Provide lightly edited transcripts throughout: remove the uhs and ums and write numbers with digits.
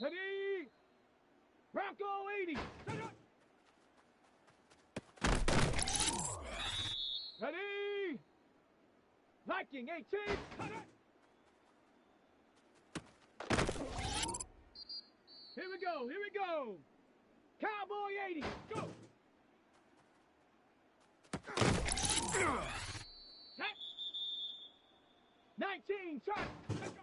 Ready? Bronco 80. Ready? Viking 18. Here we go, here we go. Cowboy 80, go. Set. 19, shot. Let's go.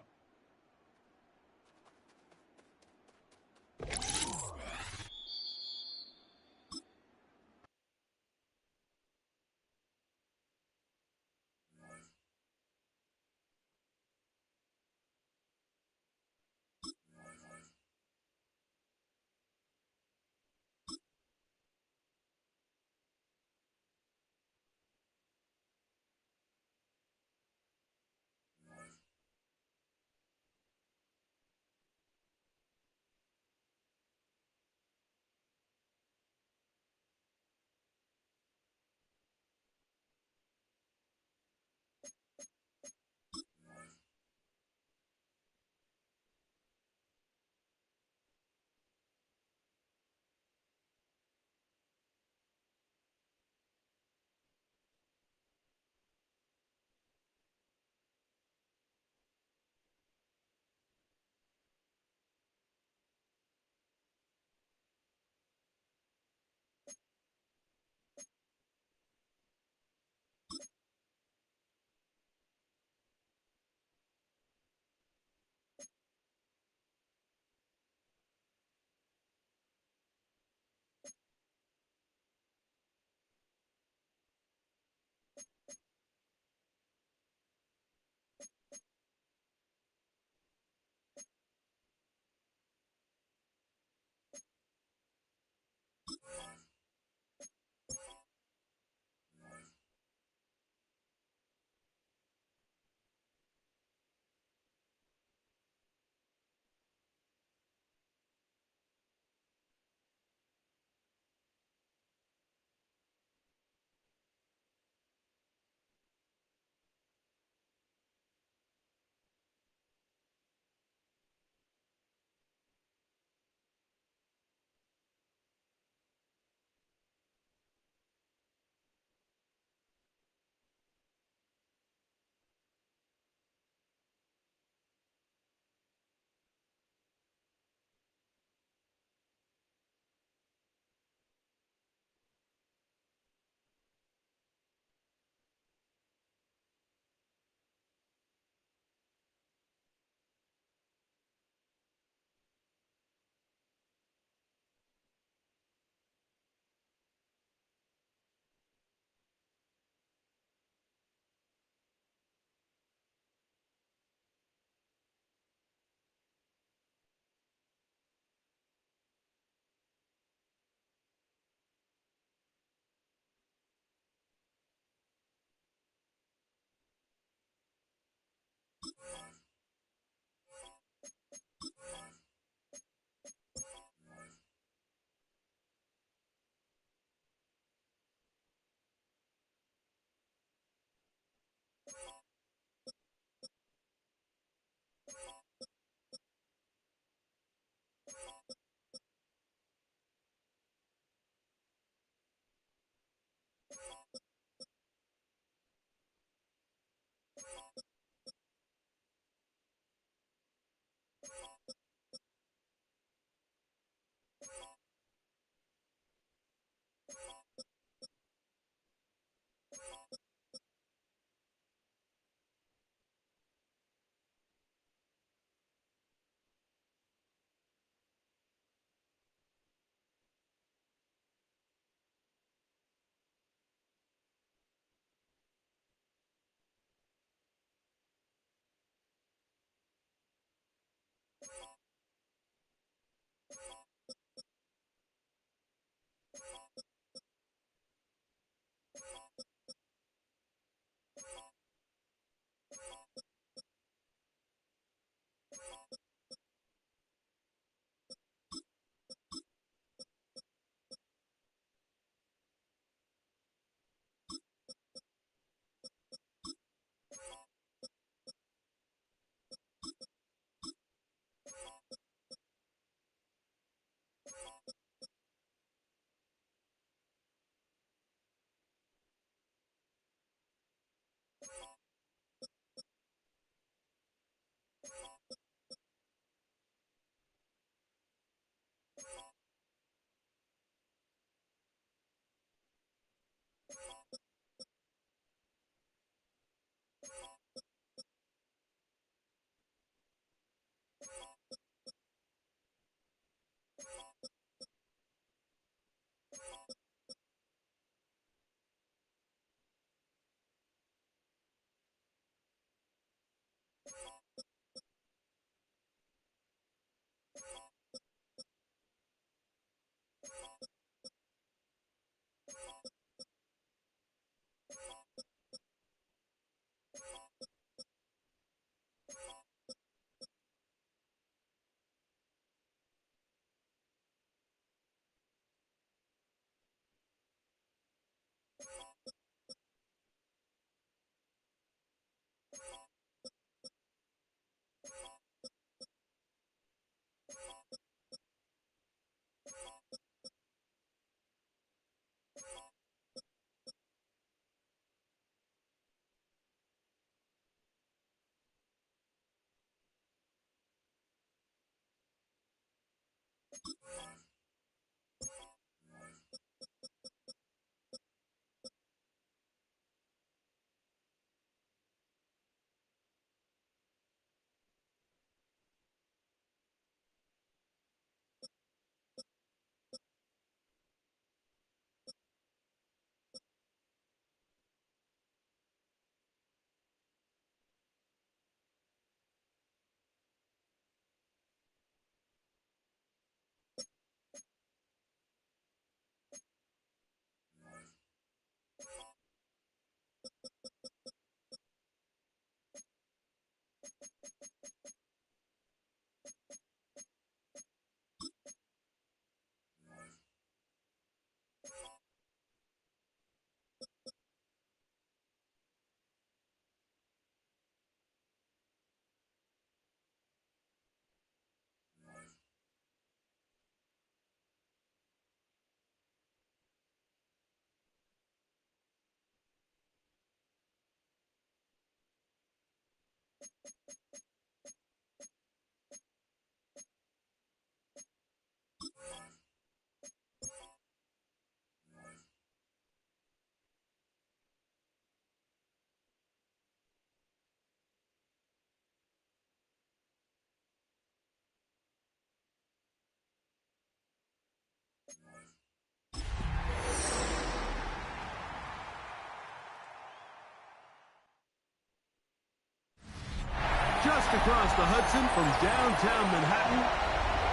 Broadcast across the Hudson from downtown Manhattan,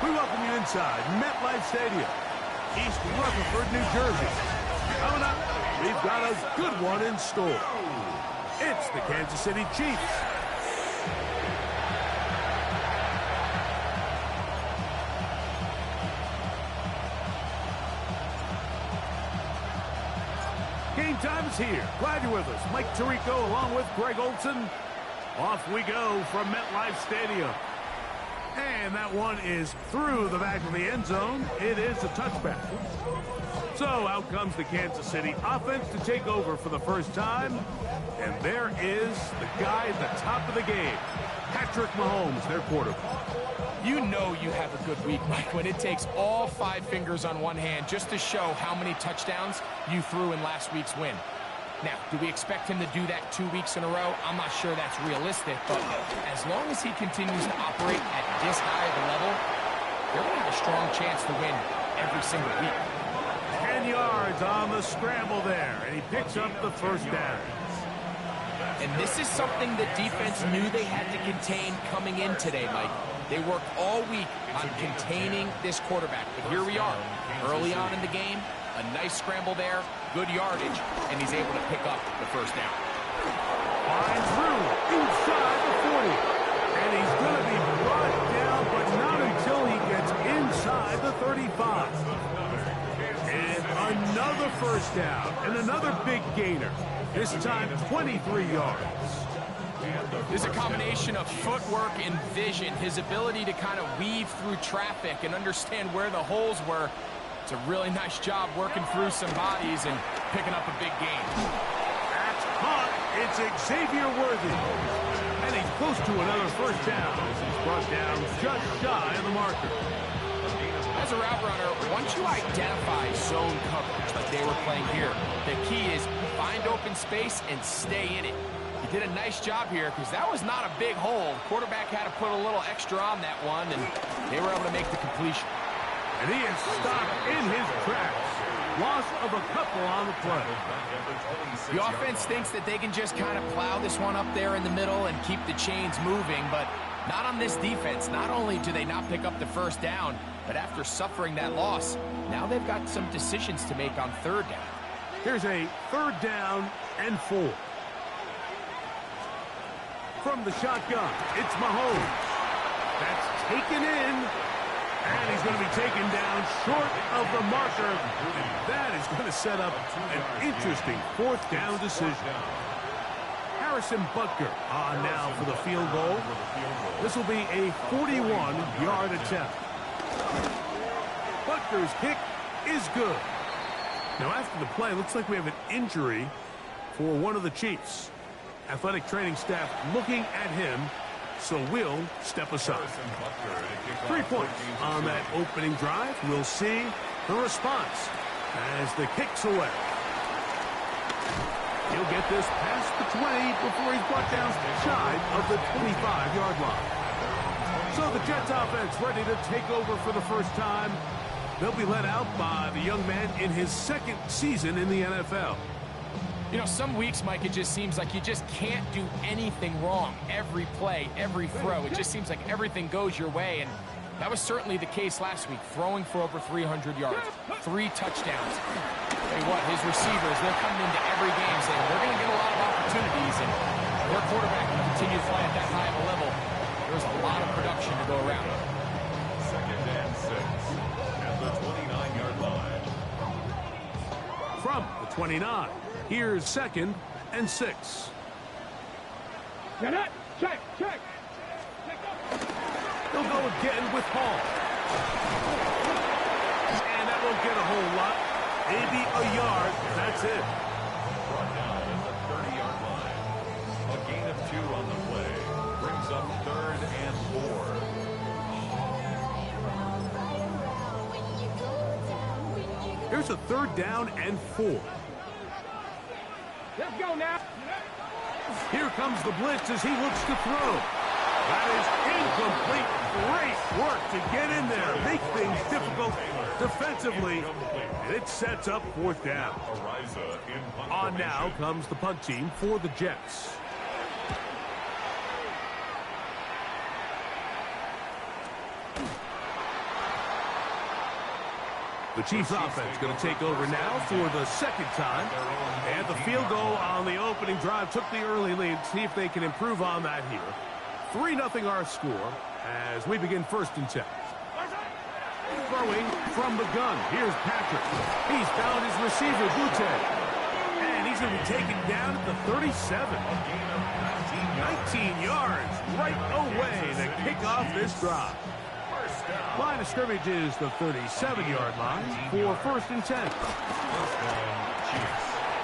we welcome you inside MetLife Stadium, East Rutherford, New Jersey. Coming up, we've got a good one in store. It's the Kansas City Chiefs. Game time is here. Glad you're with us. Mike Tirico along with Greg Olson. Off we go from MetLife Stadium. And that one is through the back of the end zone. It is a touchback. So out comes the Kansas City offense to take over for the first time. And there is the guy at the top of the game, Patrick Mahomes, their quarterback. You know you have a good week, Mike, when it takes all 5 fingers on one hand just to show how many touchdowns you threw in last week's win. Now, do we expect him to do that 2 weeks in a row? I'm not sure that's realistic, but as long as he continues to operate at this high of a level, they're going to have a strong chance to win every single week. 10 yards on the scramble there, and he picks up the first down. And this is something the defense knew they had to contain coming in today, Mike. They worked all week on containing this quarterback, but here we are, early on in the game, a nice scramble there, good yardage, and he's able to pick up the first down. Flying through inside the 40, and he's going to be brought down, but not until he gets inside the 35. And another first down, and another big gainer, this time 23 yards. There's a combination of footwork and vision, his ability to kind of weave through traffic and understand where the holes were. It's a really nice job working through some bodies and picking up a big gain. That's caught. It's Xavier Worthy. And he's close to another first down as he's brought down just shy of the marker. As a route runner, once you identify zone coverage like they were playing here, the key is find open space and stay in it. He did a nice job here because that was not a big hole. Quarterback had to put a little extra on that one, and they were able to make the completion. And he is stopped in his tracks. Loss of a couple on the play. The offense thinks that they can just kind of plow this one up there in the middle and keep the chains moving, but not on this defense. Not only do they not pick up the first down, but after suffering that loss, now they've got some decisions to make on third down. Here's a 3rd down and 4. From the shotgun, it's Mahomes. That's taken in, and he's going to be taken down short of the marker. And that is going to set up an interesting 4th down decision. Harrison Butker on now for the field goal. This will be a 41-yard attempt. Butker's kick is good. Now after the play, looks like we have an injury for one of the Chiefs. Athletic training staff looking at him, so we'll step aside. 3 points on that opening drive. We'll see the response as the kick's away. He'll get this past the 20 before he's brought down shy of the 25-yard line. So the Jets offense ready to take over for the first time. They'll be led out by the young man in his 2nd season in the NFL. You know, some weeks, Mike, it just seems like you just can't do anything wrong. Every play, every throw, it just seems like everything goes your way. And that was certainly the case last week, throwing for over 300 yards, 3 touchdowns. Tell you what, his receivers, they're coming into every game saying they're going to get a lot of opportunities, and their quarterback can continue to play at that high of a level. There's a lot of production to go around. 2nd and 6 at the 29-yard line. From the 29. Here's 2nd and 6. Get it. Check. They'll go again with Hall. And that won't get a whole lot. Maybe a yard. That's it. Brought down at the 30-yard line. A gain of 2 on the play. Brings up 3rd and 4. Here's a 3rd down and 4. Let's go now. Here comes the blitz as he looks to throw. That is incomplete. Great work to get in there. Make things difficult defensively. And it sets up 4th down. On now comes the punt team for the Jets. The Chiefs offense going to take over now for the second time. And the field goal on the opening drive took the early lead. See if they can improve on that here. 3-0 our score as we begin 1st and 10. Throwing from the gun. Here's Patrick. He's found his receiver, Butte. And he's going to be taken down at the 37. 19 yards right away to kick off this drive. Line of scrimmage is the 37-yard line for 1st and 10.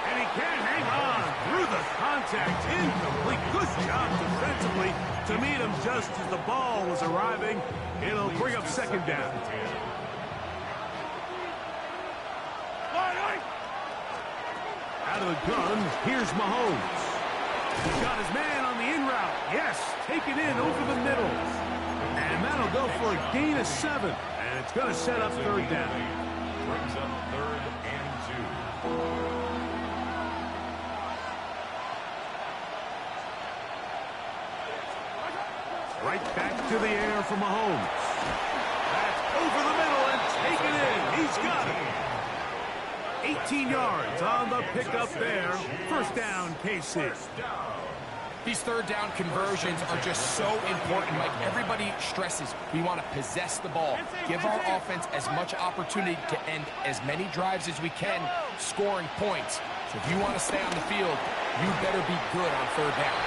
And he can't hang on through the contact. Incomplete. Good job defensively to meet him just as the ball was arriving. It'll bring up 2nd down. Out of the gun, here's Mahomes. He's got his man on the in route. Yes, taken in over the middle. And that'll go for a gain of 7. And it's going to set up 3rd down. Brings up 3rd and 2. Right back to the air for Mahomes. That's over the middle and taken in. He's got it. 18 yards on the pickup there. 1st down, KC. These 3rd down conversions are just so important. Like everybody stresses, we want to possess the ball, give our offense as much opportunity to end as many drives as we can, scoring points. So if you want to stay on the field, you better be good on 3rd down.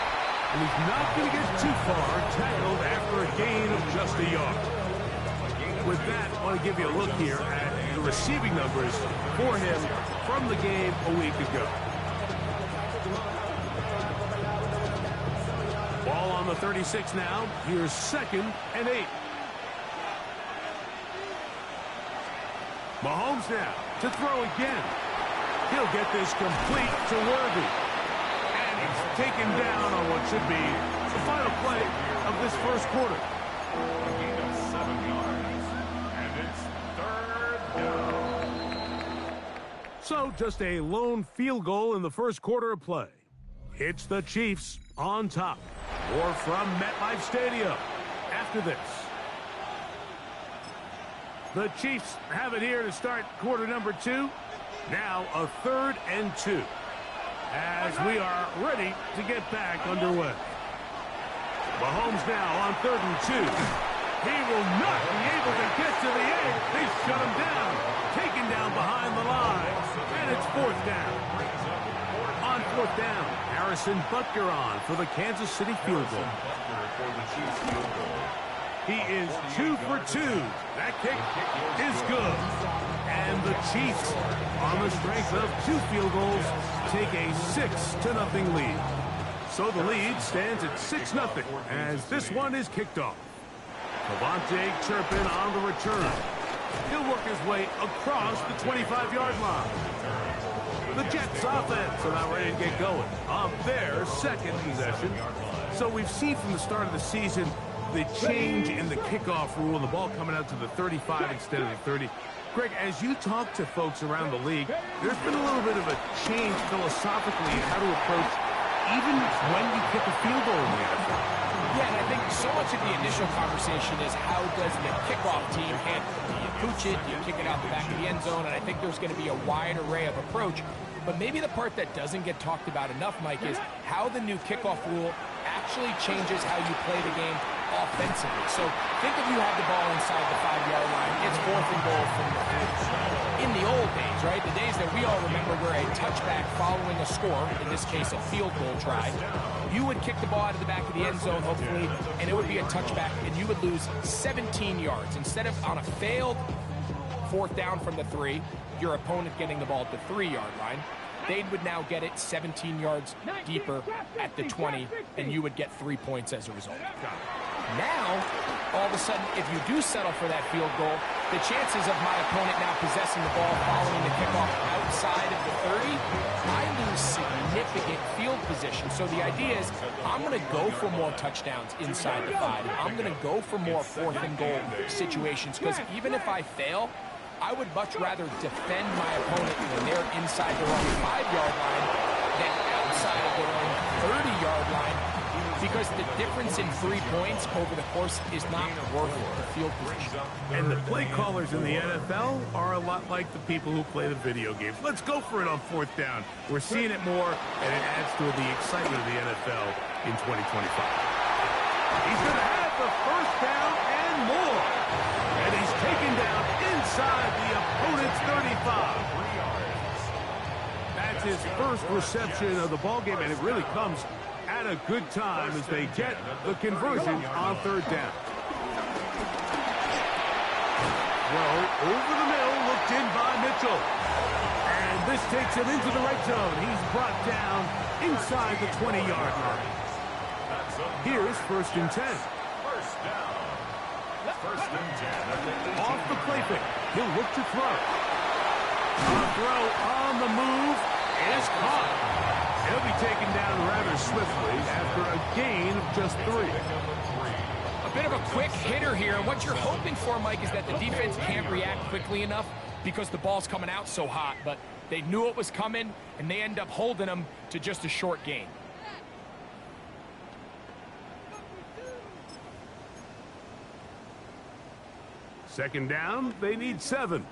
And he's not going to get too far, tackled after a gain of just a yard. With that, I want to give you a look here at the receiving numbers for him from the game a week ago. Ball on the 36 now. Here's 2nd and 8. Mahomes now to throw again. He'll get this complete to Worthy. And he's taken down on what should be the final play of this 1st quarter. A gain of 7 yards. And it's 3rd down. So just a lone field goal in the 1st quarter of play. It's the Chiefs on top. More from MetLife Stadium after this. The Chiefs have it here to start quarter number 2. Now a 3rd and 2 as we are ready to get back underway. Mahomes now on 3rd and 2. He will not be able to get to the edge. They shut him down. Taken down behind the line. And it's 4th down. On 4th down, Harrison Butker on for the Kansas City field goal. He is 2 for 2. That kick is good. And the Chiefs, on the strength of 2 field goals, take a 6-0 lead. So the lead stands at 6-0 as this one is kicked off. Devontae Turpin on the return. He'll work his way across the 25-yard line. The Jets offense are now ready to get going on their 2nd possession. So we've seen from the start of the season the change in the kickoff rule and the ball coming out to the 35 instead of the 30. Greg, as you talk to folks around the league, there's been a little bit of a change philosophically in how to approach even when you kick a field goal in the NFL. Yeah, and I think so much of the initial conversation is how does the kickoff team handle it? Do you pooch it? Do you kick it out the back of the end zone? And I think there's going to be a wide array of approach. But maybe the part that doesn't get talked about enough, Mike, is how the new kickoff rule actually changes how you play the game offensively. So think if you have the ball inside the 5-yard line, it's 4th and goal from the 5. In the old days, right, the days that we all remember were a touchback following a score, in this case a field goal try, you would kick the ball out of the back of the end zone, hopefully, and it would be a touchback, and you would lose 17 yards. Instead of on a failed 4th down from the 3, your opponent getting the ball at the 3-yard line, they would now get it 17 yards deeper at the 20, and you would get 3 points as a result. Now, all of a sudden, if you do settle for that field goal, the chances of my opponent now possessing the ball following the kickoff outside of the 30, I lose significant field position. So the idea is I'm going to go for more touchdowns inside the 5. I'm going to go for more 4th and goal situations, because even if I fail, I would much rather defend my opponent when they're inside their own 5-yard line than outside of their own 30-yard line because the difference in 3 points over the course is not worth the field position. And the play callers in the NFL are a lot like the people who play the video games. Let's go for it on 4th down. We're seeing it more, and it adds to the excitement of the NFL in 2025. He's going to have the 1st down and more. And he's taken down inside the opponent's 35. That's his first reception of the ballgame, and it really comes at a good time as they get the conversion on 3rd down. Throw over the middle, looked in by Mitchell. And this takes him into the red zone. He's brought down inside the 20-yard line. Here's 1st and 10. Off the play fake. He'll look to throw. A throw on the move is caught. He'll be taken down rather swiftly after a gain of just 3. A bit of a quick hitter here. What you're hoping for, Mike, is that the defense can't react quickly enough because the ball's coming out so hot. But they knew it was coming, and they end up holding them to just a short gain. Second down, they need 7.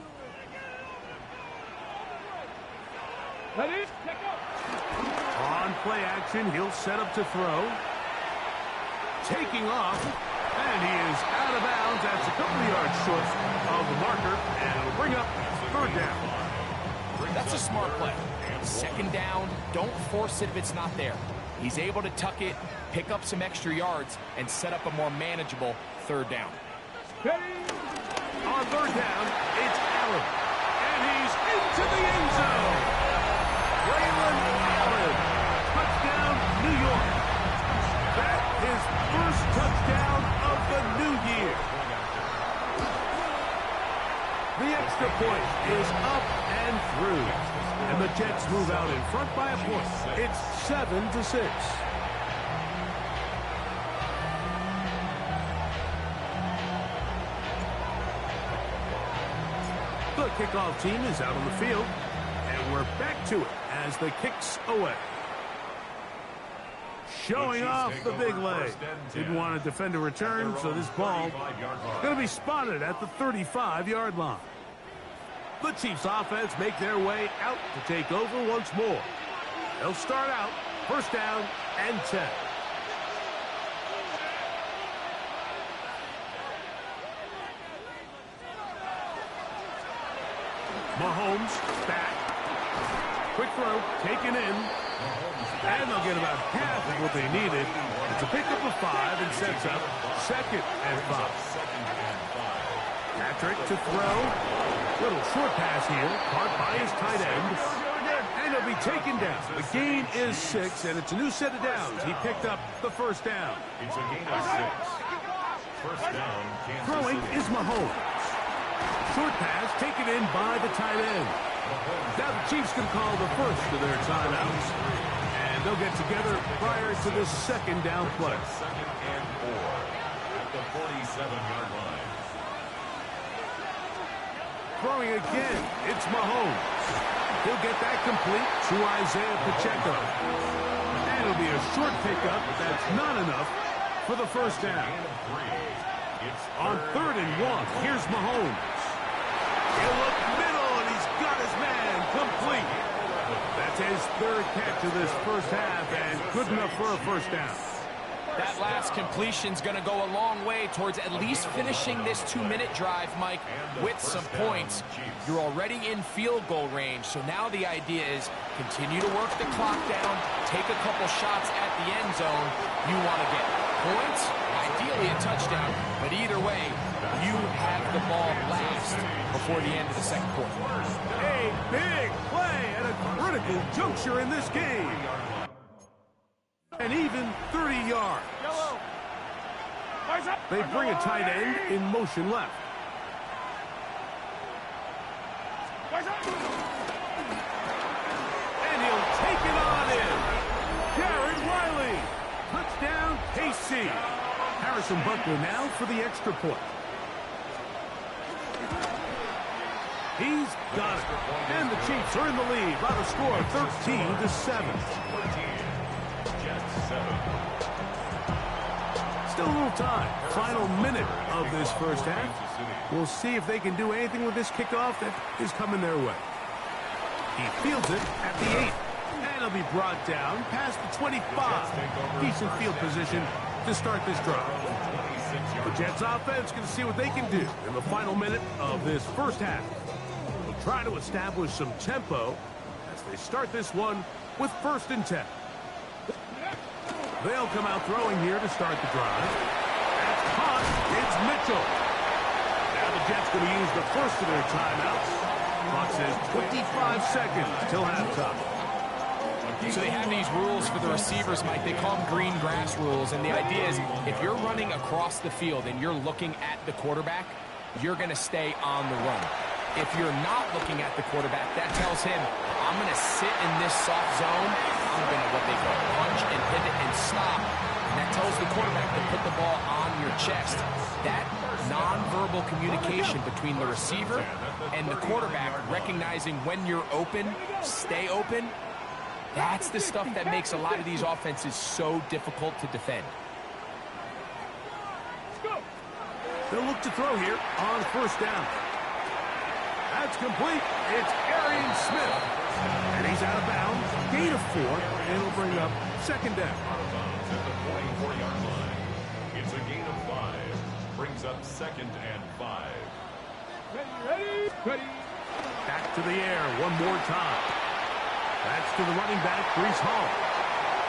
On play action, he'll set up to throw. Taking off, and he is out of bounds. That's a couple of yards short of the marker, and it'll bring up 3rd down. That's a smart play. 2nd down, don't force it if it's not there. He's able to tuck it, pick up some extra yards, and set up a more manageable 3rd down. On 3rd down, it's Allen, and he's into the end zone. Waylon Allen, touchdown, New York. That is first touchdown of the new year. The extra point is up and through, and the Jets move out in front by a point. It's 7-6. The kickoff team is out on the field, and we're back to it as the kicks away. Showing off the big leg. Didn't want to defend a return, so this ball going to be spotted at the 35-yard line. The Chiefs offense make their way out to take over once more. They'll start out 1st down and 10. Mahomes back. Quick throw, taken in. And they'll get about half of what they needed. It's a pickup of 5 and sets up 2nd and 5. Patrick to throw. Little short pass here, caught by his tight end. And he'll be taken down. The gain is 6, and it's a new set of downs. He picked up the 1st down. It's a gain of 6. 1st down, Kansas Throwing City. is Mahomes. Short pass taken in by the tight end. Now the Chiefs can call the first of their timeouts. And they'll get together prior to this 2nd down play. 2nd and 4 at the 47-yard line. Throwing again, it's Mahomes. He'll get that complete to Isaiah Pacheco. And it'll be a short pickup, but that's not enough for the 1st down. On 3rd and 1, here's Mahomes. He'll look middle, and he's got his man complete. That's his 3rd catch of this 1st half, and good enough for a 1st down. That last completion's going to go a long way towards at least finishing this 2-minute drive, Mike, with some points. You're already in field goal range, so now the idea is continue to work the clock down, take a couple shots at the end zone. You want to get points, ideally a touchdown, but either way, you have the ball last before the end of the 2nd quarter. A big play at a critical juncture in this game. And even 30 yards. They bring a tight end in motion left. And he'll take it on in. Jared Wiley. Touchdown, KC. Harrison Butker now for the extra point. He's got it. And the Chiefs are in the lead by the score of 13-7. Still a little time. Final minute of this first half. We'll see if they can do anything with this kickoff that is coming their way. He fields it at the 8. And he'll be brought down past the 25. Decent field position to start this drive. The Jets offense can see what they can do in the final minute of this first half. They'll try to establish some tempo as they start this one with 1st and 10. They'll come out throwing here to start the drive. That's caught. It's Mitchell. Now the Jets going to use the first of their timeouts. Clock says 25 seconds till halftime. So they have these rules for the receivers, Mike. They call them green grass rules. And the idea is if you're running across the field and you're looking at the quarterback, you're going to stay on the run. If you're not looking at the quarterback, that tells him, I'm going to sit in this soft zone. I'm going to what they call punch and pivot and stop. And that tells the quarterback to put the ball on your chest. That nonverbal communication between the receiver and the quarterback, recognizing when you're open, stay open, that's the stuff that makes a lot of these offenses so difficult to defend. They'll look to throw here on 1st down. That's complete. It's Arian Smith. And he's out of bounds. Gain of 4. And it'll bring up 2nd down. Out of bounds at the 24-yard line. It's a gain of 5. Brings up 2nd and 5. Ready. Back to the air one more time. That's to the running back, Brees Hall.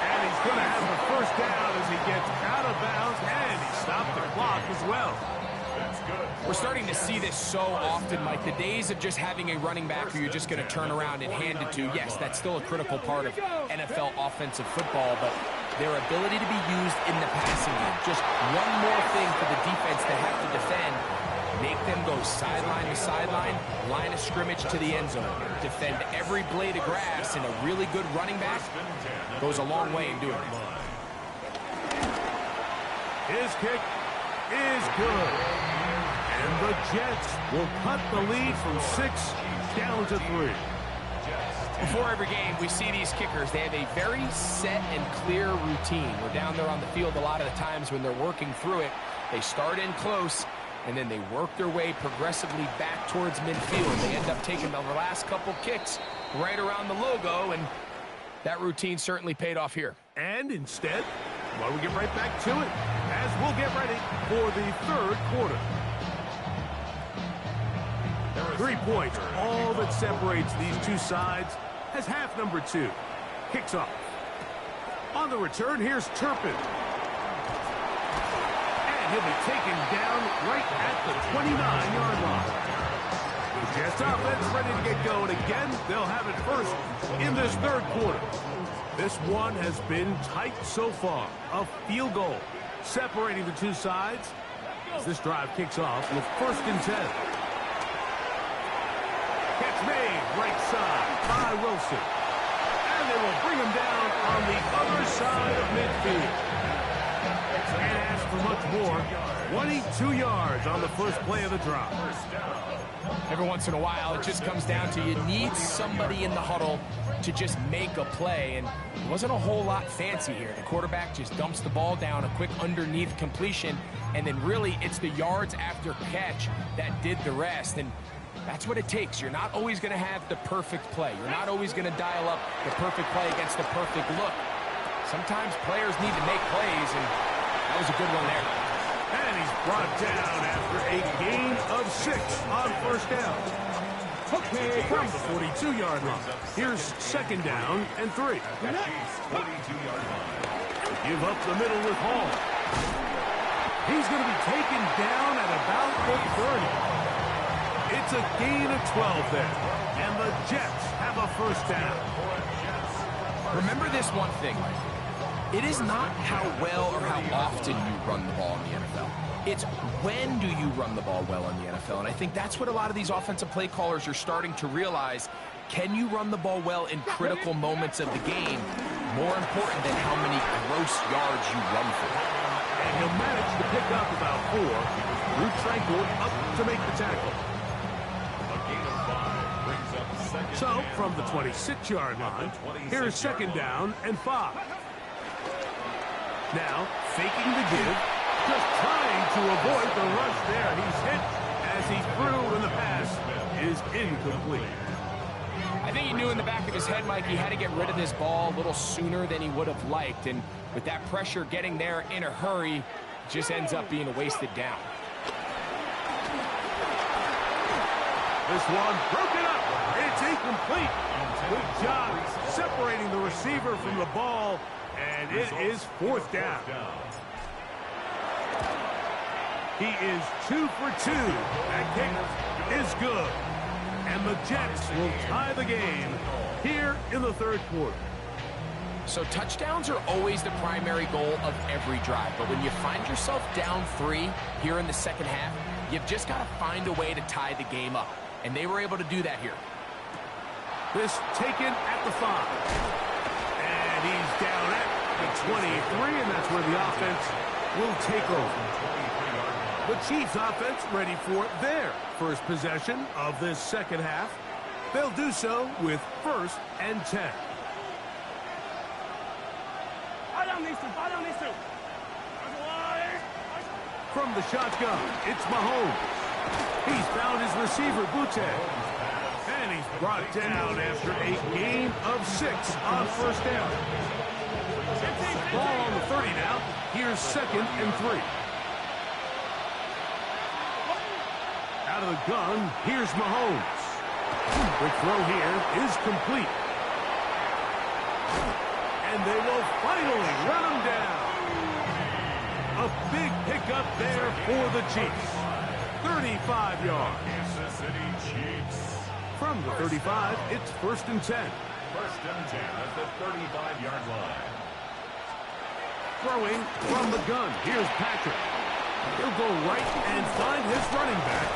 And he's going to have the 1st down as he gets out of bounds. And he stopped the clock as well. We're starting to see this so often, Mike. The days of just having a running back who you're just going to turn around and hand it to, yes, that's still a critical part of NFL offensive football, but their ability to be used in the passing game, just one more thing for the defense to have to defend, make them go sideline to sideline, line of scrimmage to the end zone, defend every blade of grass, and a really good running back goes a long way in doing it. His kick is good. And the Jets will cut the lead from 6 down to 3. Before every game, we see these kickers. They have a very set and clear routine. We're down there on the field a lot of the times when they're working through it. They start in close, and then they work their way progressively back towards midfield. They end up taking the last couple kicks right around the logo, and that routine certainly paid off here. And instead, why don't we get right back to it as we'll get ready for the 3rd quarter. 3 points, all that separates these two sides as half number 2 kicks off. On the return, here's Turpin. And he'll be taken down right at the 29-yard line. The Jets offense ready to get going again. They'll have it first in this 3rd quarter. This one has been tight so far. A field goal separating the two sides as this drive kicks off with 1st and 10. Catch made right side by Wilson. And they will bring him down on the other side of midfield. Can't ask for much more. 22 yards on the first play of the drive. Every once in a while, it just comes down to you need somebody in the huddle to just make a play, and it wasn't a whole lot fancy here. The quarterback just dumps the ball down, a quick underneath completion, and then really it's the yards after catch that did the rest, and that's what it takes. You're not always going to have the perfect play. You're not always going to dial up the perfect play against the perfect look. Sometimes players need to make plays, and that was a good one there. And he's brought down after a gain of 6 on 1st down. Okay, from the 42-yard line. Here's 2nd down and 3. Give up the middle with Hall. He's going to be taken down at about the 30. It's a gain of 12 there. And the Jets have a 1st down. Remember this one thing. It is not how well or how often you run the ball in the NFL. It's when do you run the ball well in the NFL. And I think that's what a lot of these offensive play callers are starting to realize. Can you run the ball well in critical moments of the game? More important than how many gross yards you run for. And he'll manage to pick up about 4. Drew Tranquil up to make the tackle. So, from the 26-yard line, here's 2nd down and 5. Now, faking the give, Just trying to avoid the rush there. He's hit as he threw, and the pass is incomplete. I think he knew in the back of his head, Mike, he had to get rid of this ball a little sooner than he would have liked. And with that pressure getting there in a hurry, it just ends up being a wasted down. This one broken up. It's incomplete. Good job separating the receiver from the ball, and it is fourth down. He is 2 for 2. That kick is good. And the Jets will tie the game here in the third quarter. So touchdowns are always the primary goal of every drive. But when you find yourself down 3 here in the second half, you've just got to find a way to tie the game up. And they were able to do that here. This taken at the 5. And he's down at the 23, and that's where the offense will take over. The Chiefs offense ready for their first possession of this second half. They'll do so with 1st and 10. From the shotgun, it's Mahomes. He's found his receiver, Butte. And he's brought down after a gain of 6 on first down. Ball on the 30 now. Here's 2nd and 3. Out of the gun, here's Mahomes. The throw here is complete. And they will finally run him down. A big pickup there for the Chiefs. 35 yards. Kansas City Chiefs. From the 35, it's 1st and 10. 1st and 10 at the 35-yard line. Throwing from the gun, here's Patrick. He'll go right and find his running back.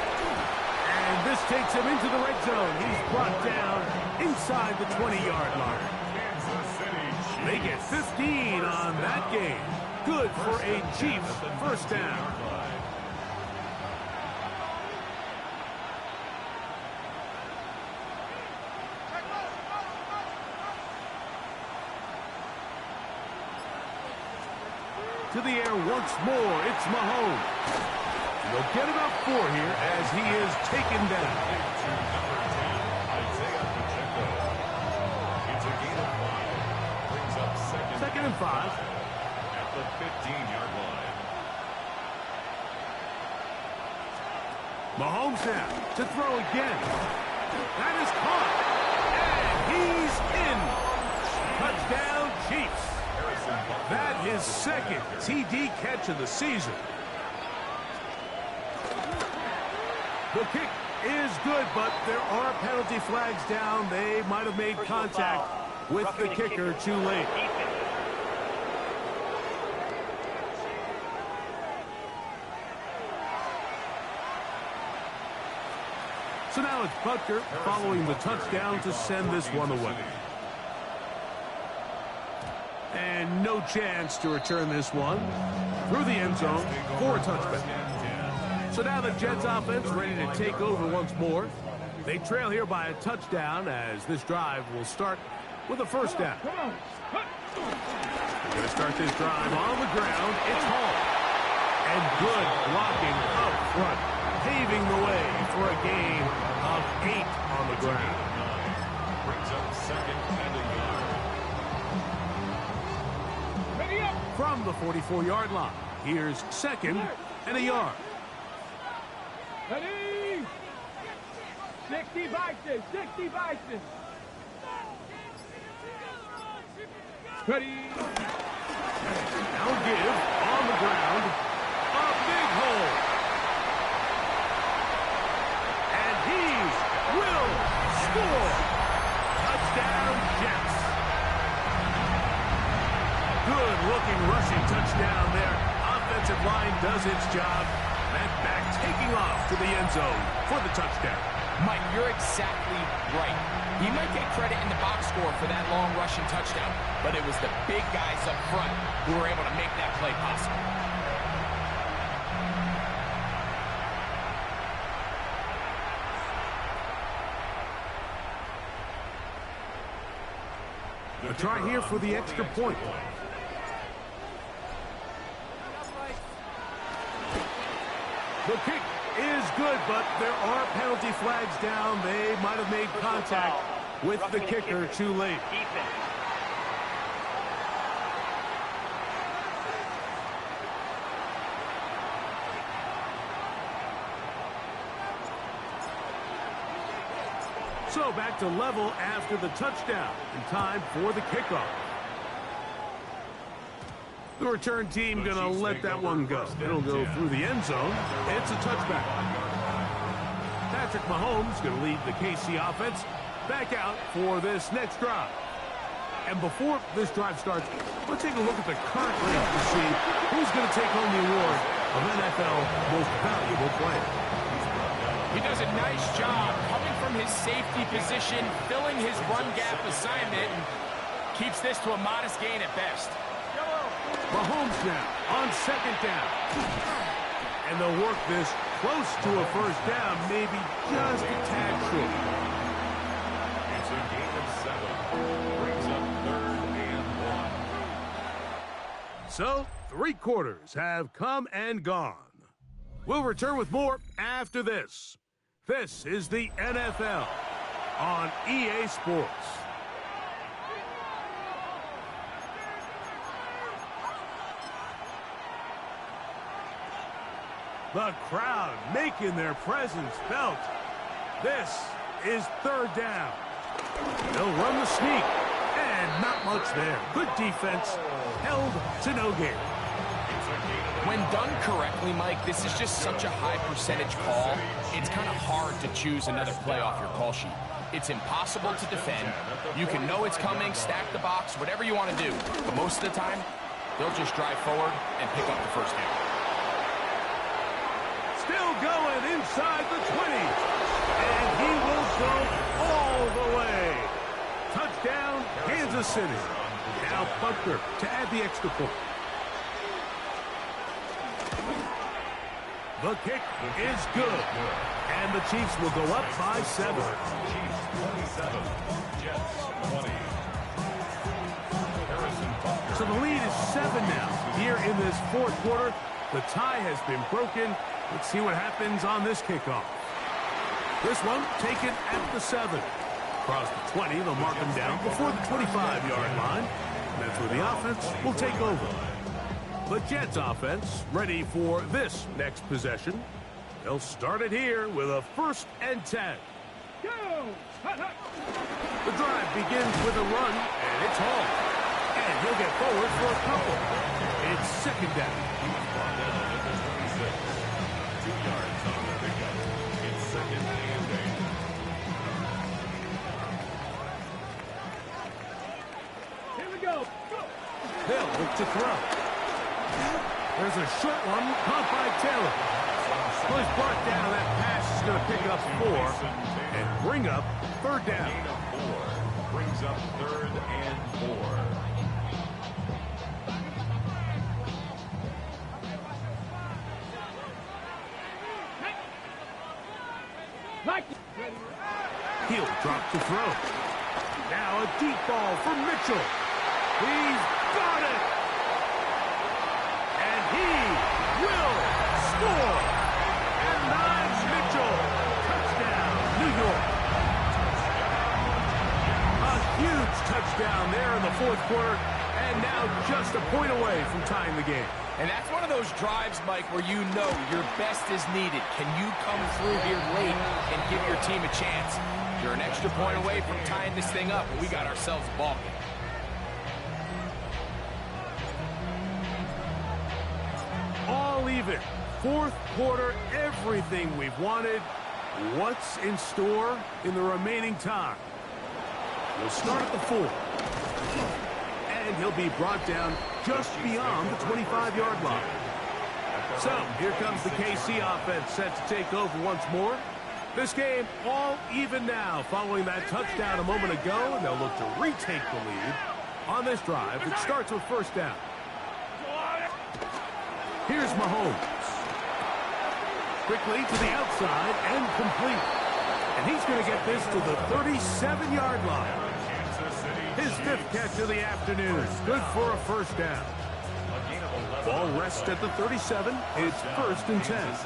And this takes him into the red zone. He's brought down inside the 20-yard line. They get 15 on that game. Good for a Chiefs first down. To the air once more, it's Mahomes. They'll get about 4 here as he is taken down. It's a gain of 5. Brings up 2nd and 5. At the 15-yard line. Mahomes now to throw again. That is caught. And he's in. Touchdown, Chiefs. That is 2nd TD catch of the season. The kick is good, but there are penalty flags down. They might have made contact with the kicker too late. So now it's Butker following the touchdown to send this one away. And no chance to return this one through the end zone for a touchback. So now the Jets offense ready to take over once more. They trail here by a touchdown as this drive will start with a first down. They're going to start this drive on the ground. It's Hall. And good blocking up front, paving the way for a gain of 8 on the ground. Brings up 2nd and a yard. From the 44-yard line, here's 2nd and a yard. Ready? 60 Bison, 60 Bison. Ready? Now give on the ground. A big hole. And he will score. Touchdown, Jets. Good looking rushing touchdown there. Offensive line does its job. And back taking off to the end zone for the touchdown. Mike, you're exactly right. He might get credit in the box score for that long rushing touchdown, but it was the big guys up front who were able to make that play possible. A try here for the extra point. The kick is good, but there are penalty flags down. They might have made contact with the kicker too late. So back to level after the touchdown, and time for the kickoff. The return team going to let that one go. It'll go through the end zone. It's a touchback. Patrick Mahomes going to lead the KC offense back out for this next drive. And before this drive starts, let's take a look at the current race to see who's going to take home the award of NFL Most Valuable Player. He does a nice job coming from his safety position, filling his run gap assignment, and keeps this to a modest gain at best. Mahomes now on second down. And they'll work this close to a first down, maybe just a tad short. It's a gain of 7. Brings up 3rd and 1. So, 3 quarters have come and gone. We'll return with more after this. This is the NFL on EA Sports. The crowd making their presence felt. This is 3rd down. They'll run the sneak, and not much there. Good defense, held to no gain. When done correctly, Mike, this is just such a high percentage call. It's kind of hard to choose another play off your call sheet. It's impossible to defend. You can know it's coming, stack the box, whatever you want to do. But most of the time, they'll just drive forward and pick up the first down. Still going inside the 20. And he will go all the way. Touchdown, Kansas City. Now Butker to add the extra point. The kick is good. And the Chiefs will go up by 7. Chiefs 27, Jets 20. So the lead is 7 now. Here in this 4th quarter, the tie has been broken. Let's see what happens on this kickoff. This one taken at the 7. Across the 20, they'll mark him down before the 25-yard line. And that's where the offense will take over. The Jets offense ready for this next possession. They'll start it here with a 1st and 10. Go! The drive begins with a run, and it's hauled. And he'll get forward for a couple. It's 2nd down. He's brought down at the 26. 2 yards on the pickup. It's 2nd and 8. Here we go. Go! They'll look to throw. There's a short one caught by Taylor. Well, he's brought down. That pass is going to pick up 4 and bring up 3rd down. Gain of 4. Brings up 3rd and 4. He'll drop to throw. Now a deep ball for Mitchell. He's got it. And he will score. And Niles Mitchell. Touchdown, New York. A huge touchdown there in the 4th quarter. And now just a point away from tying the game. And that's one of those drives, Mike, where you know your best is needed. Can you come through here late and give your team a chance? You're an extra point away from tying this thing up, and we got ourselves a ball game. All even. 4th quarter, everything we've wanted. What's in store in the remaining time? We'll start at the 4. And he'll be brought down just beyond the 25-yard line. So, here comes the KC offense set to take over once more. This game all even now following that touchdown a moment ago, and they'll look to retake the lead on this drive. It starts with 1st down. Here's Mahomes. Quickly to the outside and complete. And he's going to get this to the 37-yard line. His 5th catch of the afternoon. Good for a 1st down. Ball rests at the 37. It's 1st and 10.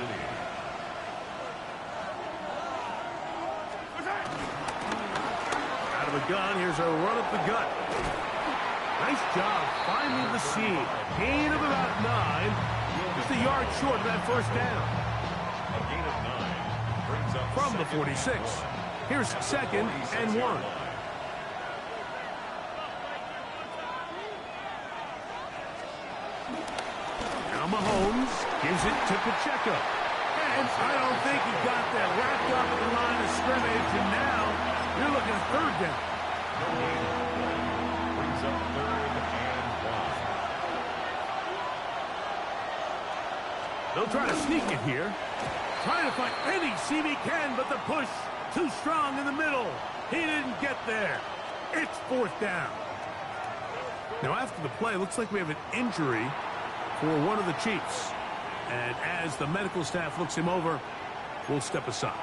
Out of the gun, here's a run up the gut. Nice job finding the seam. Gain of about 9. Just a yard short of that first down. A gain of 9 brings up From the 46. Here's second and 1. Now Mahomes gives it to Pacheco. And I don't think he got that wrapped up in the line of scrimmage. And now you're looking at third down. brings up 3rd and 1. They'll try to sneak it here. Trying to find any seam he can, but the push too strong in the middle. He didn't get there. It's 4th down. Now after the play, looks like we have an injury for one of the Chiefs. And as the medical staff looks him over, we'll step aside.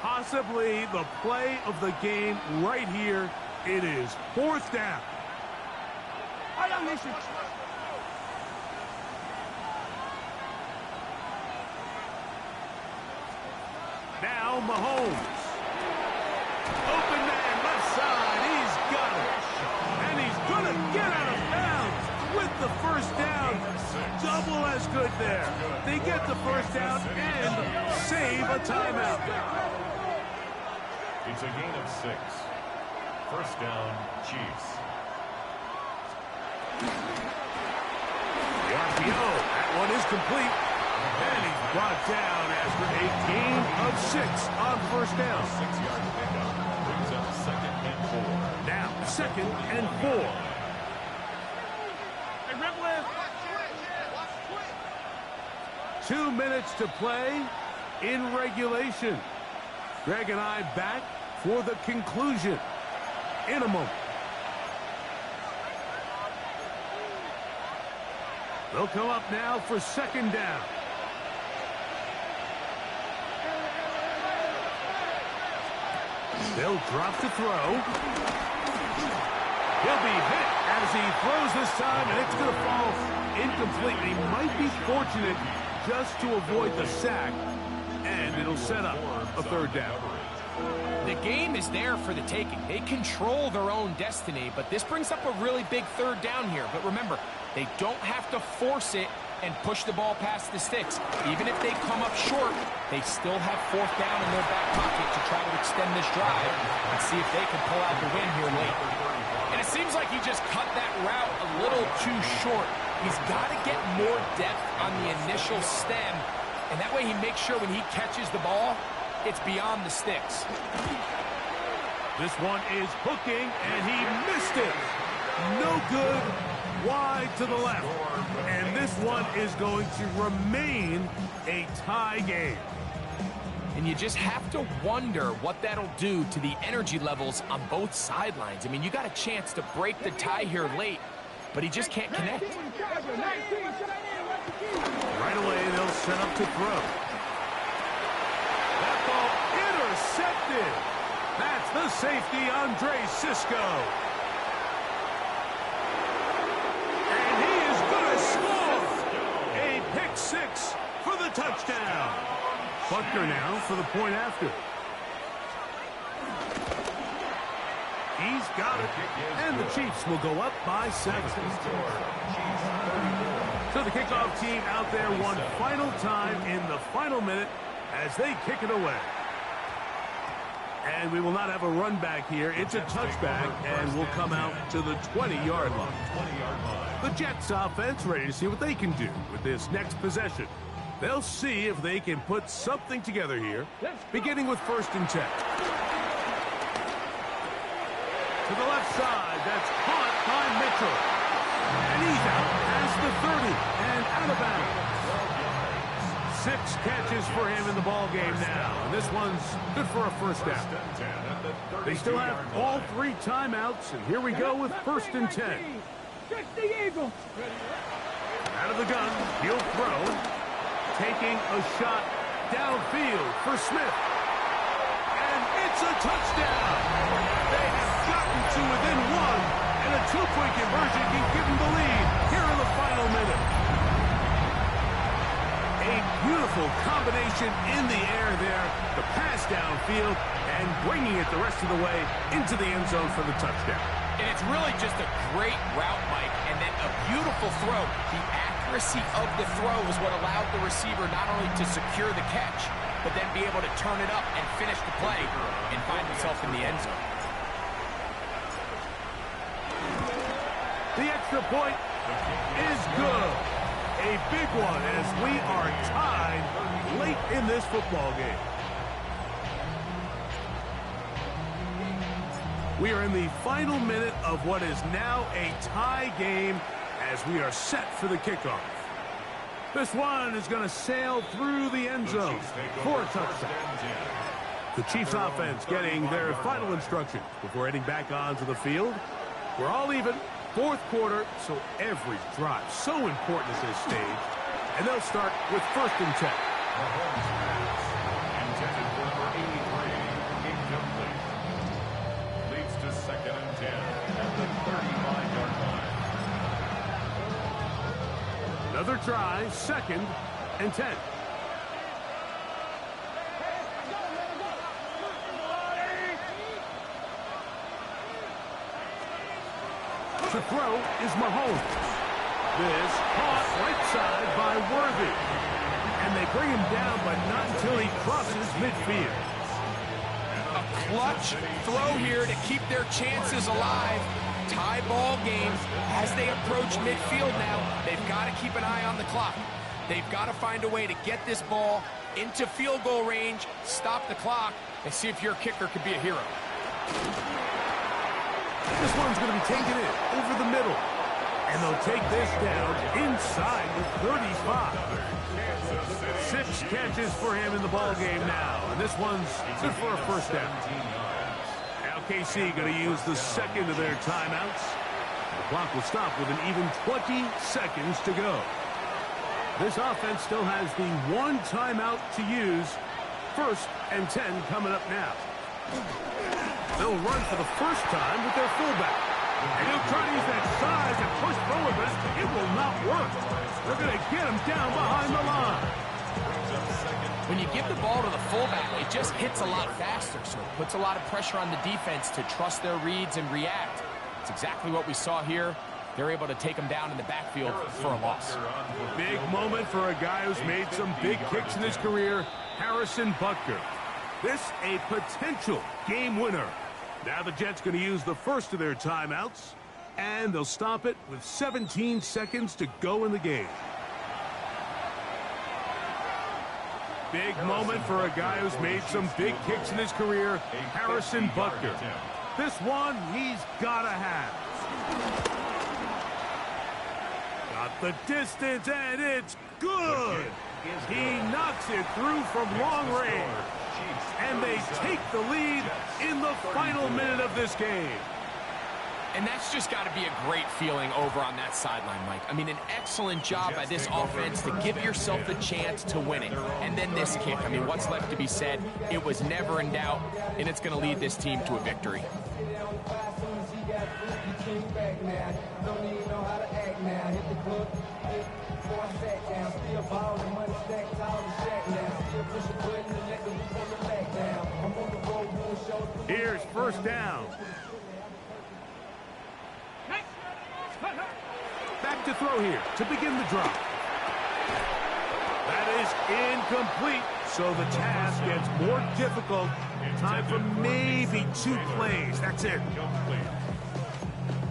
Possibly the play of the game right here. It is 4th down. Now Mahomes. Open man, left side. He's got it. And he's going to get out of bounds with the first down. Double as good there. They get the first down and save a timeout. It's a gain of 6. First down, Chiefs. The RPO. That one is complete. And he's brought down after a gain of 6 on first down. 6-yard pickup brings up 2nd and 4. Now 2nd and 4. Hey, Red 2 minutes to play in regulation. Greg and I back for the conclusion in a moment. They'll come up now for 2nd down. They'll drop to throw. He'll be hit as he throws this time, and it's going to fall incomplete. He might be fortunate just to avoid the sack, and it'll set up a 3rd down. The game is there for the taking. They control their own destiny, but this brings up a really big 3rd down here. But remember, they don't have to force it and push the ball past the sticks. Even if they come up short, they still have 4th down in their back pocket to try to extend this drive and see if they can pull out the win here late. And it seems like he just cut that route a little too short. He's got to get more depth on the initial stem, and that way he makes sure when he catches the ball, it's beyond the sticks. This one is hooking, and he missed it. No good. Wide to the left. And this one is going to remain a tie game. And you just have to wonder what that'll do to the energy levels on both sidelines. I mean, you got a chance to break the tie here late, but he just can't connect. Right away, they'll set up to throw. That ball intercepted. That's the safety, Andre Sisco. And he is going to score. A pick 6 for the touchdown. Butker now for the point after. He's got it. And the Chiefs will go up by 7. So the kickoff team out there one final time in the final minute as they kick it away. And we will not have a run back here. It's a touchback, and we'll come out to the 20-yard line. The Jets offense ready to see what they can do with this next possession. They'll see if they can put something together here, beginning with 1st and 10. To the left side, that's caught by Mitchell. And he's out past the 30 and out of bounds. 6 catches for him in the ball game now. And this one's good for a 1st down. They still have all 3 timeouts, and here we go with 1st and 10. Out of the gun, he'll throw. Taking a shot downfield for Smith. And it's a touchdown. They have gotten to within 1, and a 2-point conversion can give them the lead here in the final minute. A A beautiful combination in the air there. The pass downfield and bringing it the rest of the way into the end zone for the touchdown. And it's really just a great route, Mike, and then a beautiful throw. The accuracy of the throw is what allowed the receiver not only to secure the catch, but then be able to turn it up and finish the play and find himself in the end zone. The extra point is good. A big one as we are tied late in this football game. We are in the final minute of what is now a tie game as we are set for the kickoff. This one is going to sail through the end zone for a touchdown. The Chiefs offense getting their final instructions before heading back onto the field. We're all even. Fourth quarter, so every drive so important at this stage. And they'll start with 1st and 10. Intended for number 83, incomplete. Leads to 2nd and 10 at the 35-yard line. Another try, 2nd and 10. To throw is Mahomes. This caught right side by Worthy. And they bring him down, but not until he crosses midfield. A clutch throw here to keep their chances alive. Tie ball game as they approach midfield now. They've got to keep an eye on the clock. They've got to find a way to get this ball into field goal range, stop the clock, and see if your kicker could be a hero. This one's going to be taken in over the middle. And they'll take this down inside the 35. 6 catches for him in the ball game now. And this one's good for a 1st down. Now KC going to use the 2nd of their timeouts. The clock will stop with an even 20 seconds to go. This offense still has the 1 timeout to use. 1st and 10 coming up now. They'll run for the first time with their fullback. And he'll try to use that size and push forward, but it will not work. They're going to get him down behind the line. When you give the ball to the fullback, it just hits a lot faster, so it puts a lot of pressure on the defense to trust their reads and react. It's exactly what we saw here. They're able to take him down in the backfield for a loss. Big moment for a guy who's made some big kicks in his career, Harrison Butker. This a potential game winner. Now the Jets going to use the 1st of their timeouts, and they'll stop it with 17 seconds to go in the game. Big moment for a guy who's made some big kicks in his career, Harrison Butker. This one he's got to have. Got the distance, and it's good. He knocks it through from long range. And they take the lead in the final minute of this game. And that's just got to be a great feeling over on that sideline, Mike. I mean, an excellent job by this offense to give yourself a chance to win it. And then this kick. I mean, what's left to be said? It was never in doubt, and it's going to lead this team to a victory. Here's 1st down. Back to throw here to begin the drive. That is incomplete, so the task gets more difficult. Time for maybe 2 plays. That's it.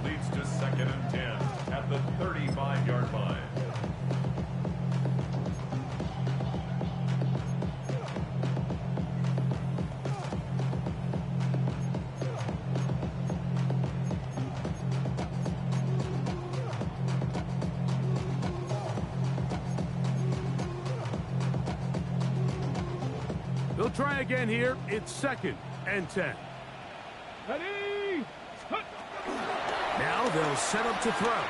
Leads to 2nd and 10 at the 35-yard line. They'll try again here. It's 2nd and 10. Ready? Now they'll set up to throw.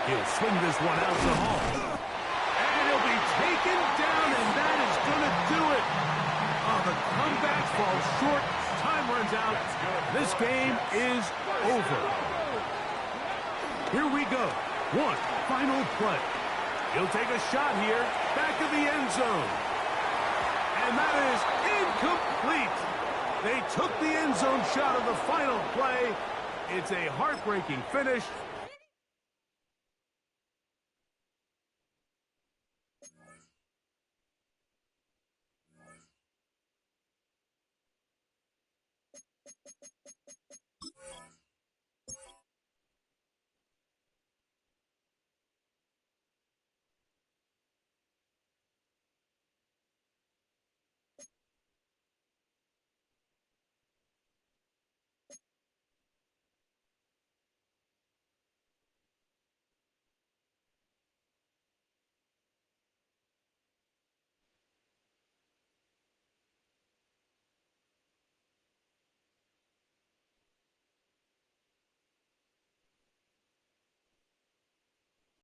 He'll swing this one out to Hall. And he'll be taken down, and that is going to do it. Oh, the comeback falls short. Time runs out. This game is over. Here we go. One final play. He'll take a shot here. back of the end zone. And that is incomplete. They took the end zone shot of the final play. It's a heartbreaking finish.